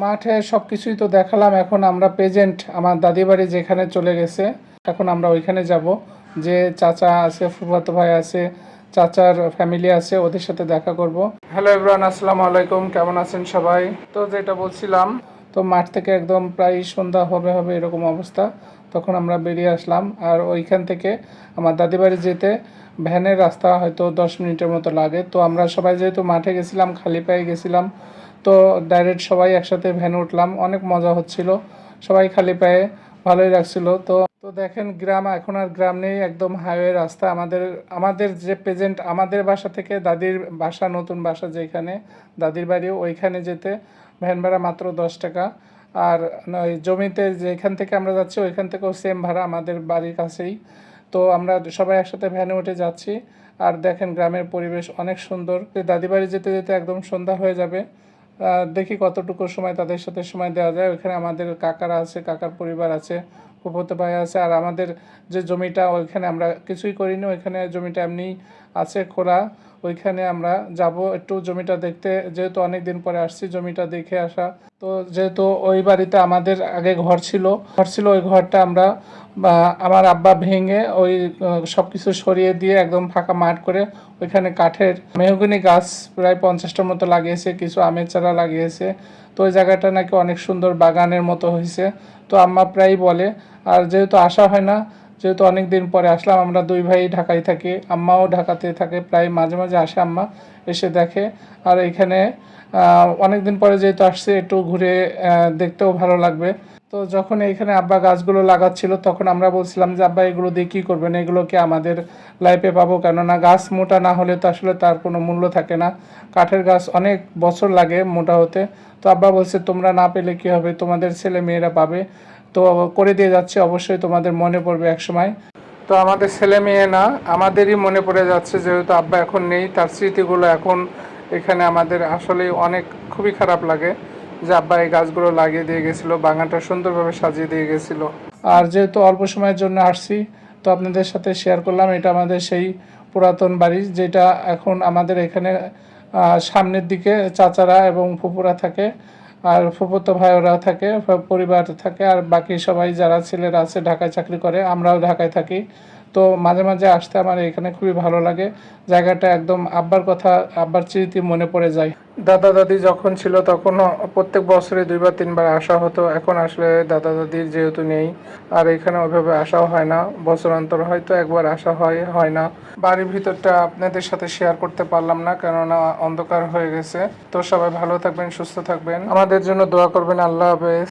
মাঠে সব কিছুই তো দেখালাম, এখন আমরা প্রেজেন্ট আমার দাদি বাড়ি যেখানে চলে গেছে, এখন আমরা ওইখানে যাব। যে চাচা আছে, ফুফাতো ভাই আছে, চাচার ফ্যামিলি আছে, ওদের সাথে দেখা করব। হ্যালো এভরিওয়ান, আসসালামু আলাইকুম, কেমন আছেন সবাই? তো যেটা বলছিলাম, তো মাঠ থেকে একদম প্রায় সন্ধ্যা হবে হবে এরকম অবস্থা, তখন আমরা বেরিয়ে আসলাম। আর ওইখান থেকে আমার দাদি বাড়ি যেতে ভ্যানের রাস্তা হয়তো 10 মিনিটের মতো লাগে। তো আমরা সবাই যেহেতু মাঠে গেছিলাম, খালি পায়ে গেছিলাম, তো ডাইরেক্ট সবাই একসাথে ভ্যানে উঠলাম, অনেক মজা হচ্ছিল, সবাই খালি পায়ে, ভালোই লাগছিল। তো তো দেখেন গ্রাম, এখন আর গ্রাম নেই, একদম হাইওয়ে রাস্তা। আমাদের আমাদের যে প্রেজেন্ট আমাদের বাসা থেকে দাদির বাসা, নতুন বাসা যেখানে দাদির বাড়ি, ওইখানে যেতে ভ্যান ভাড়া মাত্র 10 টাকা। আর ওই জমিতে যেখান থেকে আমরা যাচ্ছি ওইখান থেকেও সেম ভাড়া, আমাদের বাড়ির কাছেই। তো আমরা সবাই একসাথে ভ্যানে উঠে যাচ্ছি। আর দেখেন গ্রামের পরিবেশ অনেক সুন্দর। দাদি বাড়ি যেতে যেতে একদম সন্ধ্যা হয়ে যাবে। দেখি কতটুকু সময় তাদের সাথে সময় দেওয়া যায়। ওইখানে আমাদের কাকারা আছে, কাকার পরিবার আছে, ফুফাতো ভাই আছে। আর আমাদের যে জমিটা, ওইখানে আমরা কিছুই করিনি, ওইখানে জমিটা এমনি আছে খোলা। ওইখানে আমরা যাব একটু জমিটা দেখতে, যেহেতু অনেক দিন পরে আসছি, জমিটা দেখে আসা। তো যেহেতু ওই বাড়িতে আমাদের আগে ঘর ছিল, ওই ঘরটা আমরা আমার আব্বা ভেঙে ওই সব কিছু সরিয়ে দিয়ে একদম ফাঁকা মাঠ করে ওইখানে কাঠের মেহগনি গাছ প্রায় 50টার মতো লাগিয়েছে, কিছু আমের চারা লাগিয়েছে। তো ওই জায়গাটা নাকি অনেক সুন্দর বাগানের মতো হয়েছে। তো আম্মা প্রায়ই বলে। আর যেহেতু আসা হয় না, যেহেতু অনেক দিন পরে আসলাম, আমরা দুই ভাই ঢাকায় থাকি, আম্মাও ঢাকাতে থাকে, প্রায় মাঝে মাঝে আসে আম্মা, এসে দেখে। আর এখানে অনেক দিন পরে যেহেতু আসছে, একটু ঘুরে দেখতেও ভালো লাগবে। তো যখন এইখানে আব্বা গাছগুলো লাগাচ্ছিল, তখন আমরা বলছিলাম যে আব্বা এগুলো দিয়ে কী করবেন, এগুলোকে আমাদের লাইফে পাবো, কেননা গাছ মোটা না হলে তো আসলে তার কোনো মূল্য থাকে না। কাঠের গাছ অনেক বছর লাগে মোটা হতে। তো আব্বা বলছে তোমরা না পেলে কী হবে, তোমাদের ছেলে মেয়েরা পাবে। তো করে দিয়ে যাচ্ছে, অবশ্যই তোমাদের মনে পড়বে এক সময়। তো আমাদের ছেলে মেয়ে না, আমাদেরই মনে পড়ে যাচ্ছে, যেহেতু আব্বা এখন নেই, তার স্মৃতিগুলো এখন এখানে আমাদের আসলেই অনেক খুবই খারাপ লাগে যে আব্বা এই গাছগুলো লাগিয়ে দিয়ে গেছিলো, বাগানটা সুন্দরভাবে সাজিয়ে দিয়ে গেছিলো। আর যেহেতু অল্প সময়ের জন্য আসছি, তো আপনাদের সাথে শেয়ার করলাম। এটা আমাদের সেই পুরাতন বাড়ি, যেটা এখন আমাদের এখানে সামনের দিকে চাচারা এবং ফুপুরা থাকে, আর ফুফুতো ভাইওরা থাকে, পরিবার থাকে। আর বাকি সবাই যারা ছেলেরা আছে ঢাকায় চাকরি করে, আমরাও ঢাকায় থাকি। তো মাঝে মাঝে আসতে আমার এখানে খুবই ভালো লাগে। জায়গাটা একদম আব্বার কথা, আব্বার স্মৃতি মনে পড়ে যায়। দাদা দাদি যখন ছিল তখন প্রত্যেক বছরে 2 বা 3 বার আসা হতো। এখন আসলে দাদা দাদির যেহেতু নেই, আর এখানে ওইভাবে আসাও হয় না, বছর অন্তর হয়তো একবার আসা হয় না। বাড়ির ভিতরটা আপনাদের সাথে শেয়ার করতে পারলাম না, কেননা অন্ধকার হয়ে গেছে। তো সবাই ভালো থাকবেন, সুস্থ থাকবেন, আমাদের জন্য দোয়া করবেন। আল্লাহ হাফেজ।